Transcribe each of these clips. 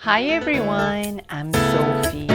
Hi everyone, I'm Sophie.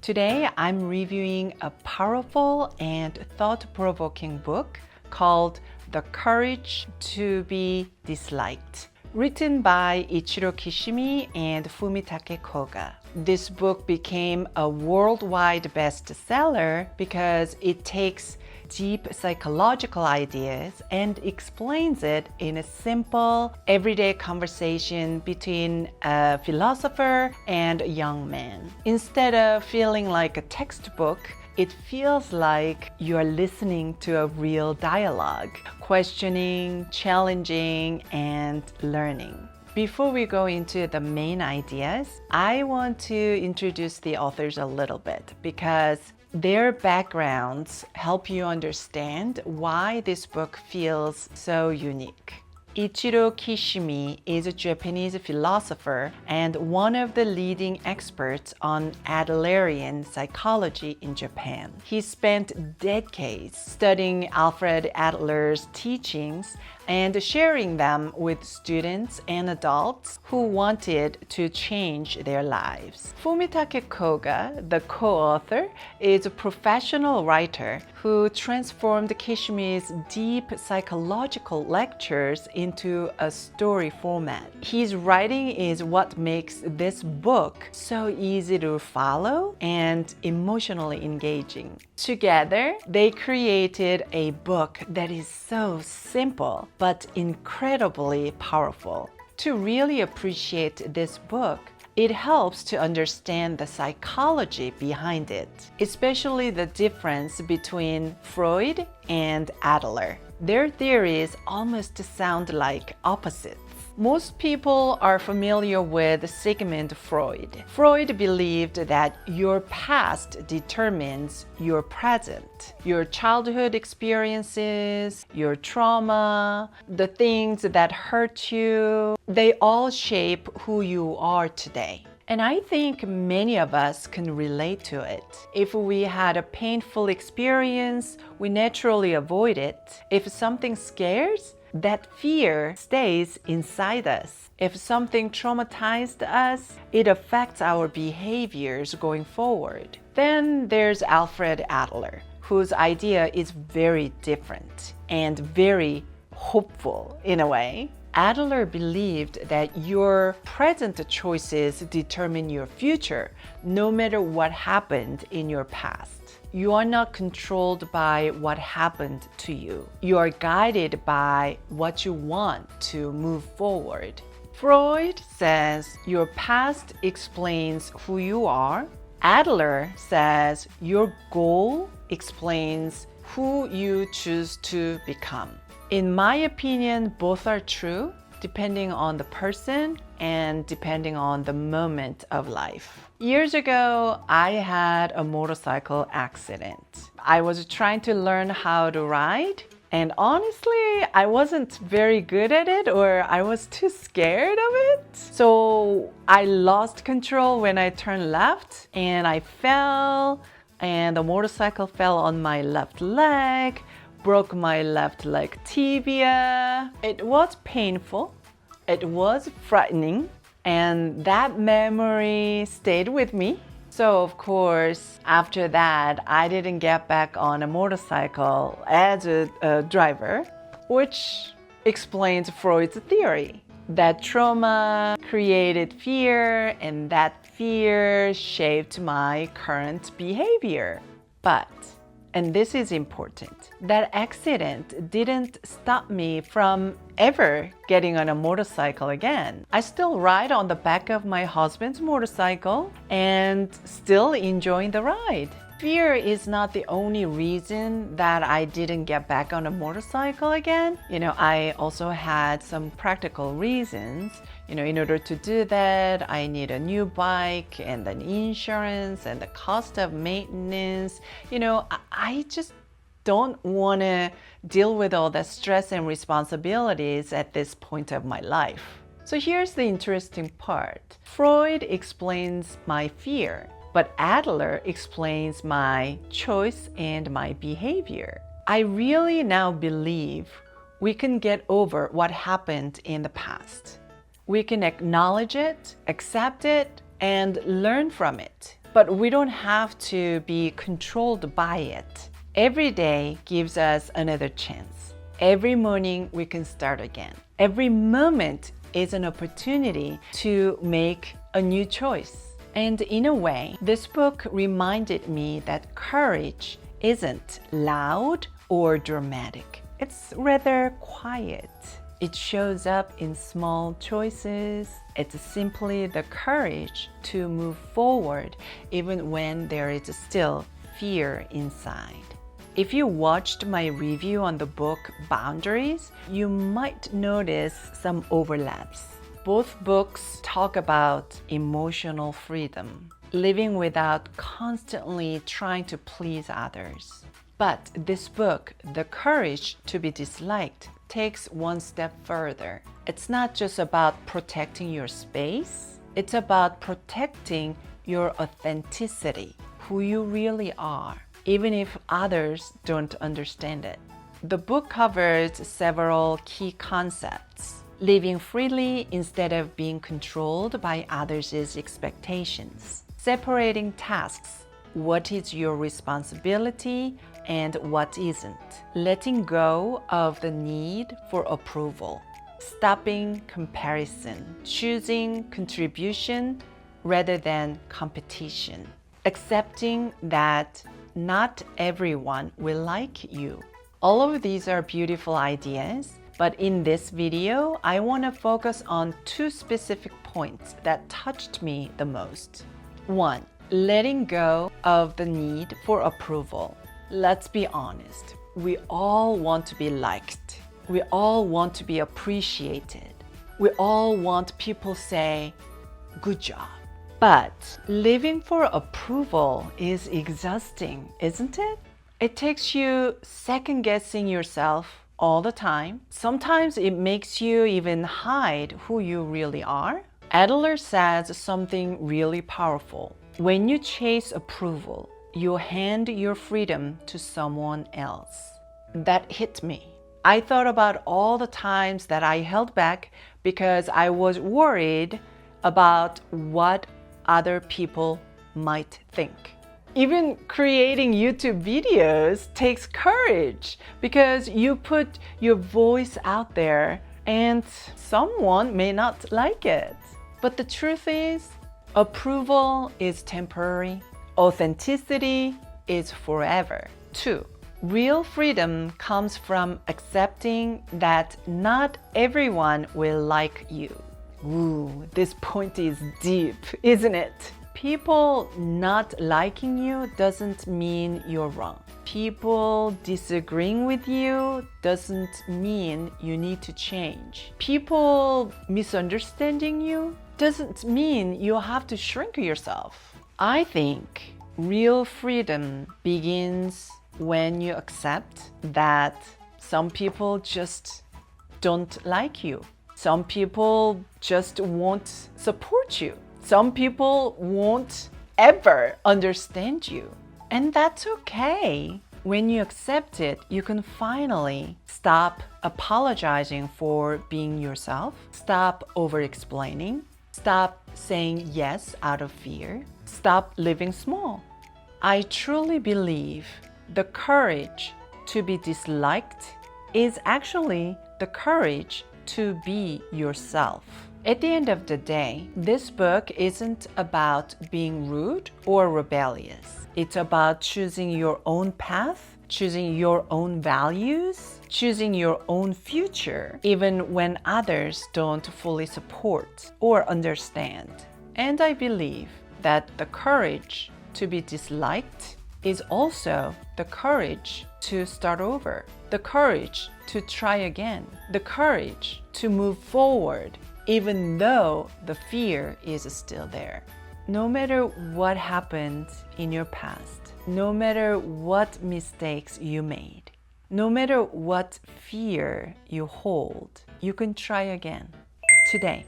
Today I'm reviewing a powerful and thought-provoking book called The Courage to be Disliked, written by Ichiro Kishimi and Fumitake Koga. This book became a worldwide bestseller because it takes deep psychological ideas and explains it in a simple, everyday conversation between a philosopher and a young man. Instead of feeling like a textbook, it feels like you're listening to a real dialogue, questioning, challenging, and learning. Before we go into the main ideas, I want to introduce the authors a little bit because their backgrounds help you understand why this book feels so unique. Ichiro Kishimi is a Japanese philosopher and one of the leading experts on Adlerian psychology in Japan. He spent decades studying Alfred Adler's teachings and sharing them with students and adults who wanted to change their lives. Fumitake Koga, the co-author, is a professional writer who transformed Kishimi's deep psychological lectures into a story format. His writing is what makes this book so easy to follow and emotionally engaging. Together, they created a book that is so simple but incredibly powerful. To really appreciate this book, it helps to understand the psychology behind it, especially the difference between Freud and Adler. Their theories almost sound like opposites. Most people are familiar with Sigmund Freud. Freud believed that your past determines your present. Your childhood experiences, your trauma, the things that hurt you, they all shape who you are today. And I think many of us can relate to it. If we had a painful experience, we naturally avoid it. If something scares, that fear stays inside us. If something traumatized us, it affects our behaviors going forward. Then there's Alfred Adler, whose idea is very different and very hopeful in a way. Adler believed that your present choices determine your future, no matter what happened in your past. You are not controlled by what happened to you. You are guided by what you want to move forward. Freud says your past explains who you are. Adler says your goal explains who you choose to become. In my opinion, both are true, depending on the person and depending on the moment of life. Years ago, I had a motorcycle accident. I was trying to learn how to ride, and honestly, I wasn't very good at it, or I was too scared of it. So I lost control when I turned left, and I fell, and the motorcycle fell on my left leg, broke my left leg tibia. It was painful. It was frightening. And that memory stayed with me. So of course, after that, I didn't get back on a motorcycle as a driver, which explains Freud's theory. That trauma created fear, and that fear shaped my current behavior. But, and this is important, that accident didn't stop me from ever getting on a motorcycle again. I still ride on the back of my husband's motorcycle and still enjoying the ride. Fear is not the only reason that I didn't get back on a motorcycle again. I also had some practical reasons. In order to do that, I need a new bike and then insurance and the cost of maintenance. I just don't want to deal with all the stress and responsibilities at this point of my life. So here's the interesting part. Freud explains my fear, but Adler explains my choice and my behavior. I really now believe we can get over what happened in the past. We can acknowledge it, accept it, and learn from it. But we don't have to be controlled by it. Every day gives us another chance. Every morning we can start again. Every moment is an opportunity to make a new choice. And in a way, this book reminded me that courage isn't loud or dramatic. It's rather quiet. It shows up in small choices. It's simply the courage to move forward even when there is still fear inside. If you watched my review on the book Boundaries, you might notice some overlaps. Both books talk about emotional freedom, living without constantly trying to please others. But this book, The Courage to be Disliked, takes one step further. It's not just about protecting your space, it's about protecting your authenticity, who you really are, even if others don't understand it. The book covers several key concepts: living freely instead of being controlled by others' expectations, separating tasks, what is your responsibility and what isn't, letting go of the need for approval, stopping comparison, choosing contribution rather than competition, accepting that not everyone will like you. All of these are beautiful ideas, but in this video, I want to focus on two specific points that touched me the most. 1. Letting go of the need for approval. Let's be honest. We all want to be liked. We all want to be appreciated. We all want people to say, "Good job." But living for approval is exhausting, isn't it? It takes you second-guessing yourself all the time. Sometimes it makes you even hide who you really are. Adler says something really powerful. When you chase approval, you hand your freedom to someone else. That hit me. I thought about all the times that I held back because I was worried about what other people might think. Even creating YouTube videos takes courage because you put your voice out there and someone may not like it. But the truth is, approval is temporary. Authenticity is forever. 2. Real freedom comes from accepting that not everyone will like you. Ooh, this point is deep, isn't it? People not liking you doesn't mean you're wrong. People disagreeing with you doesn't mean you need to change. People misunderstanding you doesn't mean you have to shrink yourself. I think real freedom begins when you accept that some people just don't like you. Some people just won't support you. Some people won't ever understand you. And that's okay. When you accept it, you can finally stop apologizing for being yourself, stop over-explaining, stop saying yes out of fear, stop living small. I truly believe the courage to be disliked is actually the courage to be yourself. At the end of the day, this book isn't about being rude or rebellious. It's about choosing your own path, choosing your own values, choosing your own future, even when others don't fully support or understand. And I believe that the courage to be disliked is also the courage to start over, the courage to try again, the courage to move forward, even though the fear is still there. No matter what happened in your past, no matter what mistakes you made, no matter what fear you hold, you can try again. Today,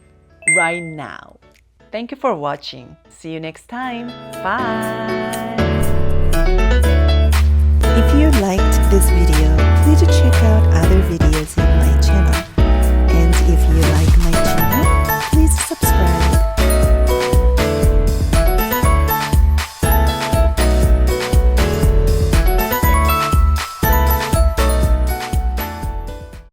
right now. Thank you for watching. See you next time. Bye! If you liked this video, please check out other videos in my channel. And if you like my channel,